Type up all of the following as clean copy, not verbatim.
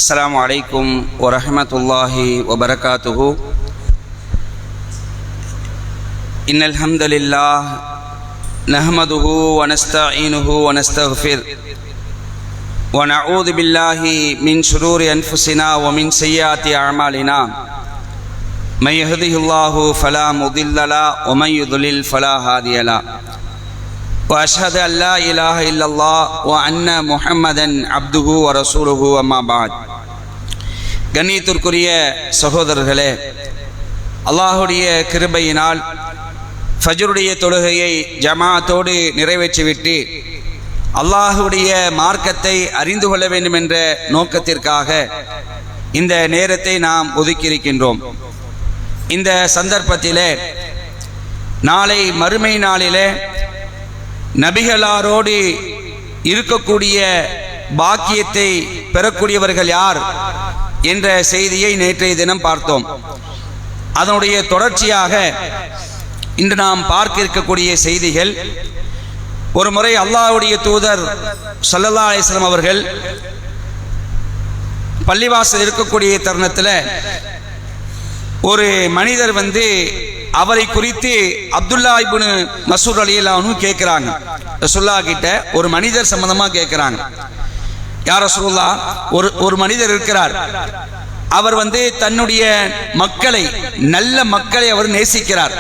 السلام عليكم ورحمة الله وبركاته. إن الحمد لله نحمده ونستعينه ونستغفر ونعوذ بالله من شرور أنفسنا ومن سيئات أعمالنا. من يهده الله فلا مضل له ومن يضلل فلا هادي له. وأشهد أن لا إله إلا الله وأن محمدا عبده ورسوله أما بعد. கண்ணியத்திற்குரிய சகோதரர்களே, அல்லாஹுடைய கிருபையினால் ஃபஜ்ருடைய தொழுகையை ஜமாஅத்தோடு நிறைவேற்றிவிட்டு அல்லாஹுடைய மார்க்கத்தை அறிந்து கொள்ள வேண்டும் என்ற நோக்கத்திற்காக இந்த நேரத்தை நாம் ஒதுக்கியிருக்கின்றோம். இந்த சந்தர்ப்பத்திலே நாளை மறுமை நாளிலே நபிகளாரோடு இருக்கக்கூடிய பாக்கியத்தை பெறக்கூடியவர்கள் யார் என்ற செய்தியை நேற்றைய தினம் பார்த்தோம். அதனுடைய தொடர்ச்சியாக இன்று நாம் பார்க்க இருக்கக்கூடிய செய்திகள், ஒரு முறை அல்லாஹ்வுடைய தூதர் ஸல்லல்லாஹு அலைஹி வஸல்லம் அவர்கள் பள்ளிவாசல் இருக்கக்கூடிய தருணத்தில் ஒரு மனிதர் அவரை குறித்து அப்துல்லா இப்னு மஸ்ஊத் ரலியல்லாஹு அன்ஹு கேட்குறாங்க. ரசூலுல்லாஹ் கிட்ட ஒரு மனிதர் சம்பந்தமாக கேட்குறாங்க. யா ரசூலுல்லாஹ், ஒரு மனிதர் இருக்கிறார், அவர் தன்னுடைய மக்களை, நல்ல மக்களை அவர் நேசிக்கிறார்.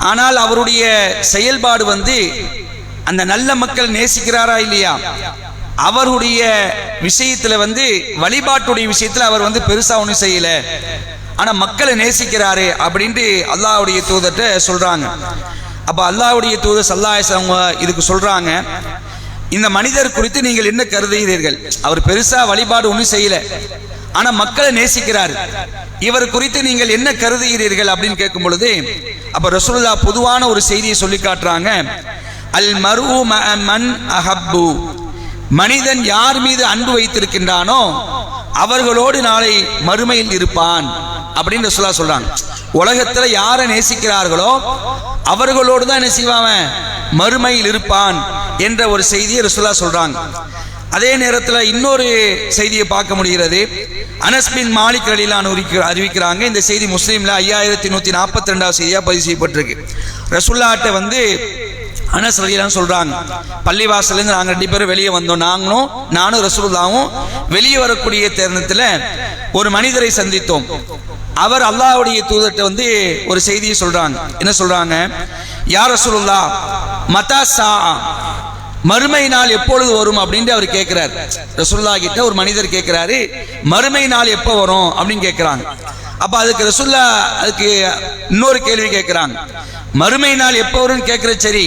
ஆனால் அவருடைய செயல்பாடு அந்த நல்ல மக்கள் நேசிக்கிறாரா இல்லையா, அவருடைய விஷயத்தில் வழிபாட்டுடைய விஷயத்தில் அவர் பெருசா ஒன்றும் செய்யல, ஆனா மக்களை நேசிக்கிறாரு அப்படின்ட்டு அல்லாஹ்வுடைய தூதர்கிட்ட சொல்றாங்க. அப்ப அல்லாஹ்வுடைய தூதர் ஸல்லல்லாஹு அலைஹி வஸல்லம் இதுக்கு சொல்றாங்க, இந்த மனிதர் குறித்து நீங்கள் என்ன கருதுகிறீர்கள்? அவர் பெருசா வழிபாடு ஒன்றும் செய்யல, ஆனா மக்களை நேசிக்கிறார், இவர் குறித்து நீங்கள் என்ன கருதுகிறீர்கள் அப்படின்னு கேட்கும் பொழுது அப்ப ரசூலுல்லாஹ் பொதுவான ஒரு செய்தியை சொல்லி காட்டுறாங்க. அல் மர்உ மஅ மன் அஹப்பு, மனிதன் யார் மீது அன்பு வைத்திருக்கின்றானோ அவர்களோடு நாளை மறுமையில் இருப்பான் அப்படின்னு ரசூலுல்லாஹ் சொல்றாங்க. உலகத்துல யாரை நேசிக்கிறார்களோ அவர்களோடு தான் என்ன செய்வான், மறுமையில் இருப்பான் என்ற ஒரு செய்தியை ரசூலுல்லாஹ் சொல்றாங்க. அதே நேரத்தில் இன்னொரு செய்தியை பார்க்க முடிகிறது. அனஸ் பின் மாலிக் ரலியல்லாஹு அன்ஹு அறிவிக்கிறாங்க. இந்த செய்தி முஸ்லிம்ல 5142 செய்தியா பதிவு செய்யப்பட்டிருக்கு. ரசூலுல்லாஹ்ட்ட அனஸ் ரலியல்லாஹு அன்ஹு சொல்றாங்க, பள்ளிவாசலேருந்து நாங்கள் 2 பேரும் வெளியே வந்தோம், நானும் ரசூலுல்லாஹும் வெளியே வரக்கூடிய தருணத்தில் ஒரு மனிதரை சந்தித்தோம். அவர் அல்லாஹ்வுடைய தூதர்கிட்ட ஒரு செய்தியை சொல்றாங்க. என்ன சொல்றாங்க? யா ரசூலுல்லாஹ், மதா ஸாஅ, மறுமை நாள் எப்பொழுது வரும் அப்படின்னு அவர் கேட்கிறார். ரசூலுல்லாஹ் கிட்ட ஒரு மனிதர் கேட்கிறாரு, மறுமை நாள் எப்போ வரும் அப்படின்னு கேட்கிறாங்க. அப்ப அதுக்கு ரசூலுல்லாஹ் அதுக்கு இன்னொரு கேள்வி கேட்கிறாங்க. மறுமை நாள் எப்போ வரும்னு கேட்கிற, சரி,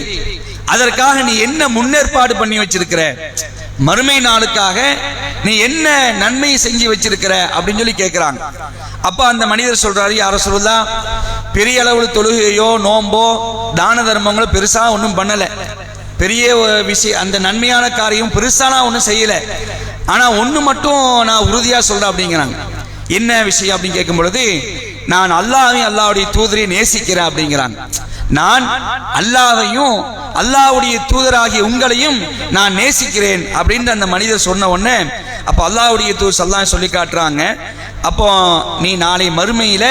அதற்காக நீ என்ன முன்னேற்பாடு பண்ணி வச்சிருக்கிற, மறுமை நாளுக்காக நீ என்ன நன்மையை செஞ்சு வச்சிருக்கிற அப்படின்னு சொல்லி கேட்கிறாங்க. அப்ப அந்த மனிதர் சொல்றாரு, யா ரசூலுல்லாஹ், பெரிய அளவில் தொழுகையோ நோம்போ தான தர்மங்களோ பெருசா ஒன்றும் பண்ணல, பெரிய விஷயம் அந்த நன்மையான காரியம் பெருசாலாம் ஒன்றும் செய்யல, ஆனா ஒன்று மட்டும் நான் உறுதியா சொல்றேன் அப்படிங்கிறாங்க. என்ன விஷயம் அப்படின்னு கேட்கும் பொழுது, நான் அல்லாஹ்வையும் அல்லாஹ்வுடைய தூதரையும் நேசிக்கிறேன் அப்படிங்கிறாங்க. நான் அல்லாஹ்வையும் அல்லாஹ்வுடைய தூதராகிய உங்களையும் நான் நேசிக்கிறேன் அப்படின்னு அந்த மனிதர் சொன்ன உடனே அப்போ அல்லாஹ்வுடைய தூதர் ஸல்லல்லாஹு அலைஹி சொல்லி காட்டுறாங்க, அப்போ நீ நாளை மறுமையில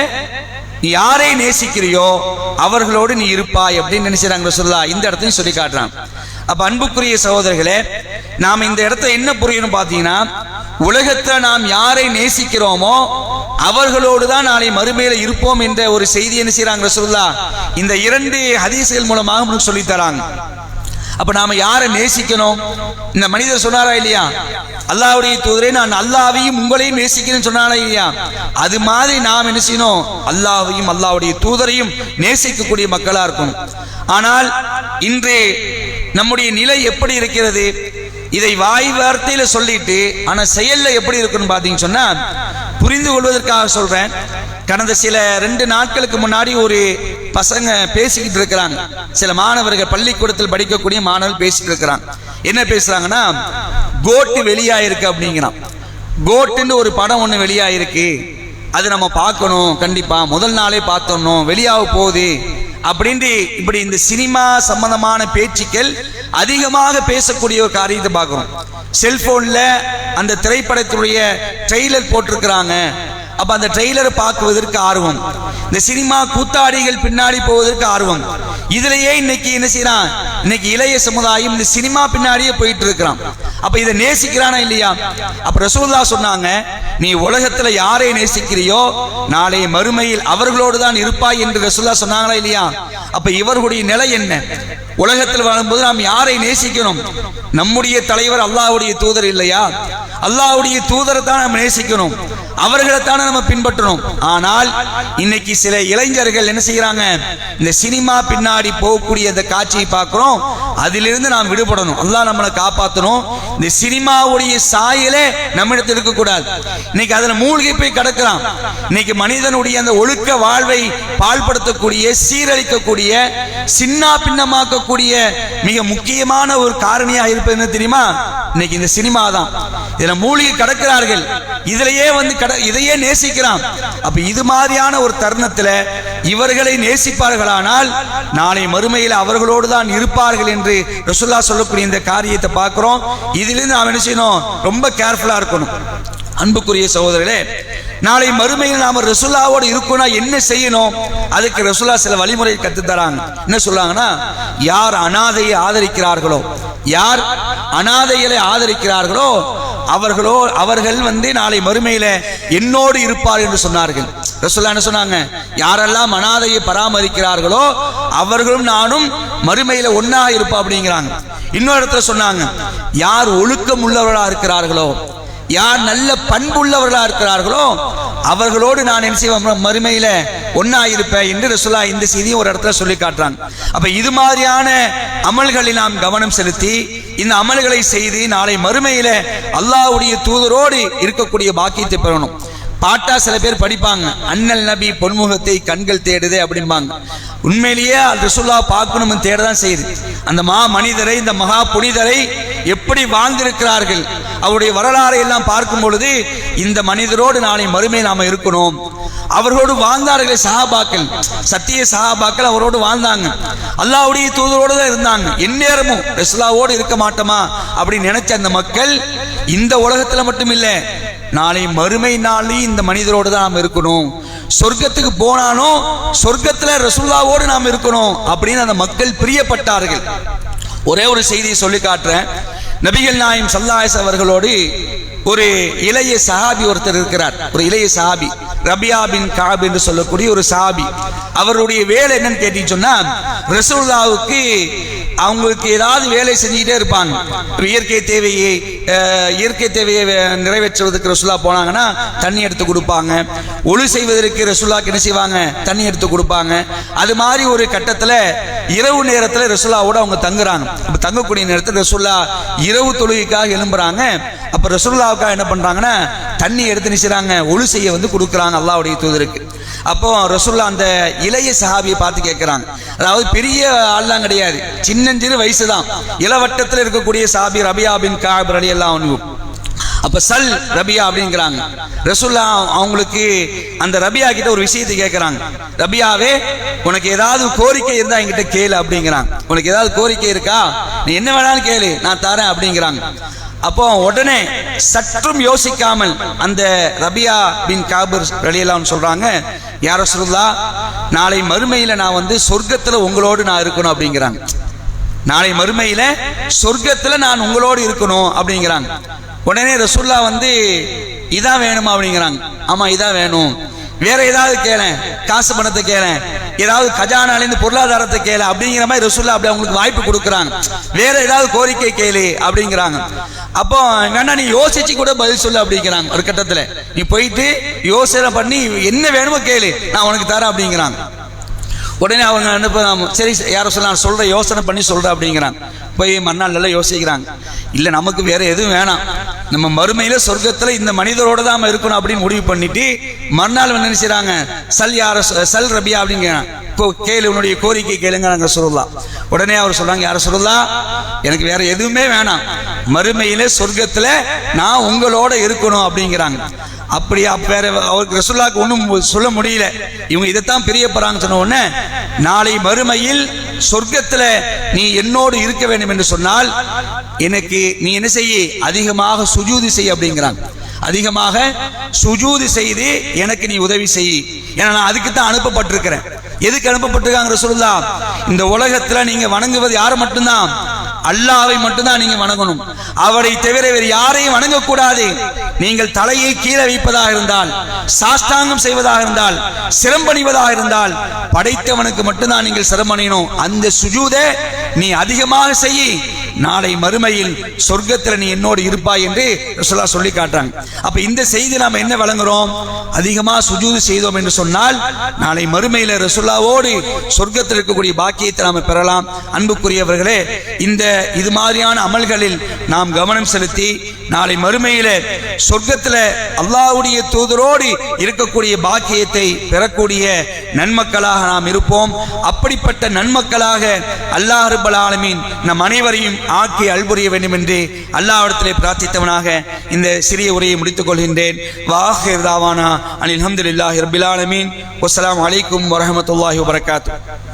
நீ யாரை நேசிக்கிறியோ அவர்களோடு நீ இருப்பாய் அப்படின்னு நினைச்சாங்க ரசூலுல்லாஹ். இந்த இடத்தையும் சொல்லி காட்டுறான். அப்ப அன்புக்குரிய சகோதரர்களே, நாம் இந்த இடத்த என்ன புரியணும் பார்த்தீங்கன்னா, உலகத்துல நாம் யாரை நேசிக்கிறோமோ அவர்களோடு தான் நாளை மறுமையில இருப்போம் என்ற ஒரு செய்தி என்ன செய்யறாங்க ரசூலுல்லாஹ் இந்த 2 ஹதீஸ்கள் மூலமாக நமக்கு சொல்லி தராங்க. அப்ப நாம யாரை நேசிக்கணும்? இந்த மனிதர் சொன்னாரா இல்லையா, அல்லாஹ்வுடைய தூதரே நான் அல்லாஹ்வையும் உங்களையும் நேசிக்கிறேன்னு சொன்னாரா இல்லையா, அது மாதிரி நாம் என்ன செய்யணும், அல்லாஹ்வையும் அல்லாஹ்வுடைய தூதரையும் நேசிக்கக்கூடிய மக்களா இருக்கணும். ஆனால் இன்று நம்முடைய நிலை எப்படி இருக்கிறது? இதை வாய் வார்த்தையில சொல்லிட்டு ஆனா செயல்ல எப்படி இருக்குன்னு பாத்தீங்கன்னு சொன்னா, புரிந்து கொள்வதற்காக சொல்றேன். கடந்த சில 2 நாட்களுக்கு முன்னாடி ஒரு பசங்க பேசிக்கிட்டு இருக்கிறாங்க. சில மாணவர்கள், பள்ளிக்கூடத்தில் படிக்கக்கூடிய மாணவர்கள் பேசிட்டு இருக்கிறாங்க. என்ன பேசுறாங்கன்னா, கோட்டு வெளியாயிருக்கு அப்படிங்கிறான். கோட்டுன்னு ஒரு படம் ஒன்று வெளியாயிருக்கு, அது நம்ம பார்க்கணும், கண்டிப்பா முதல் நாளே பார்த்தோம், வெளியாக போகுது அப்படின்ட்டு இப்படி இந்த சினிமா சம்பந்தமான பேச்சுக்கள் அதிகமாக பேசக்கூடிய ஒரு காரியத்தை பார்க்கிறோம். செல்போன்ல அந்த திரைப்படத்துடைய ட்ரெய்லர் போட்டிருக்கிறாங்க. அப்ப அந்த ட்ரெய்லரை பார்க்குவதற்கு ஆர்வம், இந்த சினிமா கூத்தாடிகள் பின்னாடி போவதற்கு ஆர்வம். இதுலயே இன்னைக்கு என்ன செய்யறான், இன்னைக்கு இளைய சமுதாயம் இந்த சினிமா பின்னாடியே போயிட்டு இருக்கிறான். அப்ப இதை நேசிக்கிறானா இல்லையா? அப்ப ரசூலுல்லாஹ் சொன்னாங்க, நீ உலகத்துல யாரை நேசிக்கிறியோ நாளை மறுமையில் அவர்களோடு தான் இருப்பாய் என்று ரசூலுல்லாஹ் சொன்னாங்களா இல்லையா? அப்ப இவர்களுடைய நிலை என்ன? உலகத்தில் வாழும்போது நாம் யாரை நேசிக்கணும்? நம்முடைய தலைவர் அல்லாஹ்வுடைய தூதர் இல்லையா? அல்லாஹ்வுடைய தூதரை தான் நம்ம நேசிக்கணும், அவர்களைத்தானே நம்ம பின்பற்றணும். ஆனால் இன்னைக்கு சில இளைஞர்கள் என்ன செய்யறாங்க, இந்த சினிமா பின்னாடி போகக்கூடிய அந்த காட்சியை பார்க்கிறோம். அதிலிருந்து நாம் விடுபடணும், அல்லாஹ் நம்மளை காப்பாற்றணும். இந்த சினிமாவுடைய சாயலே நம்மிடத்தில் இருக்கக்கூடாது. இன்னைக்கு அதுல மூழ்கி போய் கிடக்கிறான். இன்னைக்கு மனிதனுடைய அந்த ஒழுக்க வாழ்வை பாழ்படுத்தக்கூடிய, சீரழிக்கக்கூடிய, சின்ன பின்னமாக்கக்கூடிய மிக முக்கியமான ஒரு காரணியாக இருப்பது என்ன தெரியுமா? இன்னைக்கு இந்த சினிமா தான். இதுல மூழ்கி கிடக்கிறார்கள், இதுலயே வந்து இதையே நேசிக்கிறான். அப்ப இது மாதிரியான ஒரு தருணத்துல இவர்களை நேசிப்பார்களானால் நாளை மறுமையில் அவர்களோடு தான் இருப்பார்கள் என்று ரசூலுல்லாஹ் சொல்லக்கூடிய இந்த காரியத்தை பார்க்கிறோம். இதிலிருந்து நாம் என்ன செய்யணும், ரொம்ப கேர்ஃபுல்லா இருக்கணும். அன்புக்குரிய சகோதரர்களே, நாளை மறுமையில் நாம ரசூலுல்லாஹ்வோடு இருக்கணும், என்ன செய்யணும்? அதுக்கு ரசூலுல்லாஹ் சில வழிமுறை கத்து தராங்க. என்ன சொல்றாங்கன்னா, யார் அனாதையை ஆதரிக்கிறார்களோ, யார் அனாதைகளை ஆதரிக்கிறார்களோ அவர்கள் வந்து நாளை மறுமையில என்னோடு இருப்பார் என்று சொன்னார்கள். ரசூலுல்லாஹ் என்ன சொன்னாங்க, யாரெல்லாம் அனாதையை பராமரிக்கிறார்களோ அவர்களும் நானும் மறுமையில ஒன்னாக இருப்பா அப்படிங்கிறாங்க. இன்னொரு இடத்துல சொன்னாங்க, யார் ஒழுக்கம் உள்ளவர்களா இருக்கிறார்களோ, யார் நல்ல பண்புள்ளவர்களா இருக்கிறார்களோ அவர்களோடு நான் என்ன செய்வேன், மறுமையில ஒன்னாயிருப்பேன் என்று ரசூலுல்லாஹ் இந்த செய்தியை ஒரு இடத்துல சொல்லி காட்டுறாங்க. அப்ப இது மாதிரியான அமல்களில் நாம் கவனம் செலுத்தி இந்த அமல்களை செய்து நாளை மறுமையில அல்லாஹ்வுடைய தூதரோடு இருக்கக்கூடிய பாக்கியத்தை பெறணும். பாட்டா சில பேர் படிப்பாங்க, அண்ணல் நபி பொன்முகத்தை கண்கள் தேடுதே அப்படிம்பாங்க. உண்மையிலேயே ரசூலுல்லாஹ் பார்க்கணும் தேடதான் செய்யுது. அந்த மா மனிதரை, இந்த மகா புனிதரை எப்படி வாழ்ந்திருக்கிறார்கள், அவருடைய வரலாறை எல்லாம் பார்க்கும் பொழுது இந்த மனிதரோடு நாளை மறுமை நாம இருக்கணும். அவர்களோடு வாழ்ந்தார்கள் சஹாபாக்கள், சத்திய சஹாபாக்கள் அவரோடு வாழ்ந்தாங்க, அல்லாஹ்வுடைய தூதரோடு தான் இருந்தாங்க. எந்நேரமும் ரசூலுல்லாஹ்வோடு இருக்க மாட்டோமா அப்படின்னு நினைச்ச அந்த மக்கள் இந்த உலகத்துல மட்டும் இல்ல, நாளை மறுமை நாளையும் இந்த மனிதரோடு தான் நாம் இருக்கணும். சொர்க்கத்துக்கு போனாலும் சொர்க்கத்துல ரசூலுல்லாஹ்வோடு நாம் இருக்கணும் அப்படின்னு அந்த மக்கள் பிரியப்பட்டார்கள். ஒரே ஒரு செய்தியை சொல்லி காட்டுறேன். நபிகள் நாயகம் ஸல்லல்லாஹு அலைஹி வஸல்லம் அவர்களோடு ஒரு இளைய சஹாபி ஒருத்தர் இருக்கிறார். ஒரு இளைய சஹாபி, ரபியா பின் கஅப் என்று சொல்லக்கூடிய ஒரு சஹாபி. அவருடைய வேலை என்னன்னு கேட்டீங்கன்னு சொன்னா, ரசூலுல்லாஹ்வுக்கு அவங்களுக்கு ஏதாவது வேலை செஞ்சுக்கிட்டே இருப்பாங்க. இயற்கை தேவையை நிறைவேற்றுவதற்கு ரசூலுல்லாஹ் போனாங்கன்னா தண்ணி எடுத்து கொடுப்பாங்க. ஒழு செய்வதற்கு ரசூலுல்லாஹ்க்கு என்ன செய்வாங்க, தண்ணி எடுத்து கொடுப்பாங்க. அது மாதிரி ஒரு கட்டத்துல இரவு நேரத்துல ரசூலுல்லாஹ்வோட அவங்க தங்குறாங்க. அப்ப தங்கக்கூடிய நேரத்தில் ரசூலுல்லாஹ் இரவு தொழுகைக்காக எழும்புறாங்க. அப்ப ரசூலுல்லாஹ்வுக்காக என்ன பண்றாங்கன்னா தண்ணி எடுத்து நினைச்சாங்க, ஒழு செய்ய வந்து கொடுக்குறாங்க அல்லாஹ்வுடைய தூதருக்கு. அப்போ ரசூலுல்லாஹ் அந்த இளைய சஹாபியை பார்த்து கேட்கிறாங்க. அதாவது பெரிய ஆள்லாம் கிடையாது, சின்னஞ்சிறு வயசு தான், இளவட்டத்தில் இருக்கக்கூடிய சஹாபி ரபியா பின் கஅப் ரலியல்லாஹு அன்ஹு. அப்ப சல் ரபியா அப்படிங்கிறாங்க. ரசூலுல்லாஹ் அவங்களுக்கு அந்த ரபியா கிட்ட ஒரு விஷயத்தை கேட்கிறாங்க. ரபியாவே, உனக்கு ஏதாவது கோரிக்கை இருந்தா என்கிட்ட கேளு அப்படிங்கிறாங்க. உனக்கு ஏதாவது கோரிக்கை இருக்கா, நீ என்ன வேணாலும் கேளு, நான் தரேன் அப்படிங்கிறாங்க. அப்போ உடனே சற்றும் யோசிக்காமல் அந்த ரபியா பின் கஅப் ரலியல்லாஹு அன்ஹு சொல்றாங்க, யா ரசூலுல்லாஹ், நாளை மறுமையில நான் வந்து சொர்க்கத்துல உங்களோடு நான் இருக்கணும் அப்படிங்கிறாங்க. நாளை மறுமையில சொர்க்கத்துல நான் உங்களோடு இருக்கணும் அப்படிங்கிறாங்க. உடனே ரசூலுல்லாஹ் வந்து இதான் வேணுமா அப்படிங்கிறாங்க. ஆமா இதான் வேணும். வேற ஏதாவது கேள, காசு பணத்தை கேள, ஏதாவது கஜானாலேருந்து பொருளாதாரத்தை கேள அப்படிங்கிற மாதிரி ரசூலுல்லாஹ் அப்படி அவங்களுக்கு வாய்ப்பு கொடுக்குறாங்க. வேற ஏதாவது கோரிக்கை கேளு அப்படிங்கிறாங்க. அப்போ வேணா நீ யோசிச்சு கூட பதில் சொல்லு அப்படிங்கிறாங்க. ஒரு கட்டத்துல நீ போயிட்டு யோசனை பண்ணி என்ன வேணுமோ கேளு, நான் உனக்கு தரேன் அப்படிங்கிறாங்க. உடனே அவங்க அனுப்ப, சரி யார சொல்ல சொல்ற, யோசனை பண்ணி சொல்ற அப்படிங்கிறாங்க. போய் மறுநாள் நல்லா யோசிக்கிறாங்க. இல்லை நமக்கு வேற எதுவும் வேணாம், நம்ம மறுமையில சொர்க்கத்துல இந்த மனிதரோட தான் இருக்கணும் அப்படின்னு முடிவு பண்ணிட்டு மறுநாள் என்ன செய்றாங்க, சல் ரபியா அப்படிங்கிறாங்க, கேளு உன்னுடைய கோரிக்கை கேளுங்க ரசூலுல்லாஹ். உடனே அவர் சொல்றாங்க, யார ரசூலுல்லாஹ், எனக்கு வேற எதுவுமே வேணாம், மறுமையில சொர்க்கத்துல நான் உங்களோட இருக்கணும் அப்படிங்கிறாங்க. அப்படியா, வேற அவருக்கு ரசூலுல்லாஹ்க்கு ஒன்றும் சொல்ல முடியல. இவங்க இதைத்தான் பிரியப்படுறாங்க. சொன்ன உடனே நாளை மறுமையில் சொர்க்கத்தில் நீ என்னோடு இருக்க வேண்டும் என்று சொன்னால் எனக்கு நீ என்ன செய்ய, அதிகமாக சுஜூது செய்ய அப்படிங்கிறாங்க. அதிகமாக சுஜூது செய்து எனக்கு நீ உதவி செய். ஏன்னா நான் அதுக்கு தான் அனுப்பப்பட்டிருக்கிறேன். எதுக்கு அனுப்பப்பட்டிருக்காங்க ரசூலுல்லாஹ்? இந்த உலகத்துல நீங்க வணங்குவது யாரை மட்டும்தான்? அல்லாஹ்வை மட்டும்தான் நீங்க வணங்கணும். அவரை தவிர வேறு யாரையும் வணங்கக்கூடாது. நீங்கள் தலையை கீழே வைப்பதாக இருந்தால், சாஷ்டாங்கம் செய்வதாக இருந்தால், சிரம்பணிவதாக இருந்தால் படைத்தவனுக்கு மட்டும்தான் நீங்கள் சிரமணியணும். அந்த சுஜூதை நீ அதிகமாக செய்ய, நாளை மறுமையில் சொர்க்கத்தில் நீ என்னோடு இருப்பாய் என்று ரசூலுல்லாஹ் சொல்லி காட்டுறாங்க. அப்ப இந்த செய்தி நாம என்ன வழங்குறோம்? அதிகமா சுஜூது செய்தோம் என்று சொன்னால் நாளை மறுமையில ரசூலுல்லாஹ்வோடு சொர்க்கத்தில் இருக்கக்கூடிய பாக்கியத்தை நாம பெறலாம். அன்புக்குரியவர்களே, இந்த இது மாதிரியான அமல்களில் நாம் கவனம் செலுத்தி நாளை மறுமையில சொர்க்கத்தில் அல்லாஹ்வுடைய தூதரோடு இருக்கக்கூடிய பாக்கியத்தை பெறக்கூடிய நன்மக்களாக நாம் இருப்போம். அப்படிப்பட்ட நன்மக்களாக அல்லாஹ் ரப்பல் ஆலமீன் நம் அனைவரையும் ஆக்கி அல்புரிய வேண்டும் என்று அல்லாஹ்விடத்திலே பிரார்த்தித்தவனாக இந்த சிறிய உரையை முடித்துக் கொள்கின்றேன். வாஹிர் தாவானா அனில் ஹம்துலில்லாஹி ரப்பில் ஆலமீன். வஸ்ஸலாமு அலைக்கும் வரஹ்மத்துல்லாஹி வபரகாத்துஹு.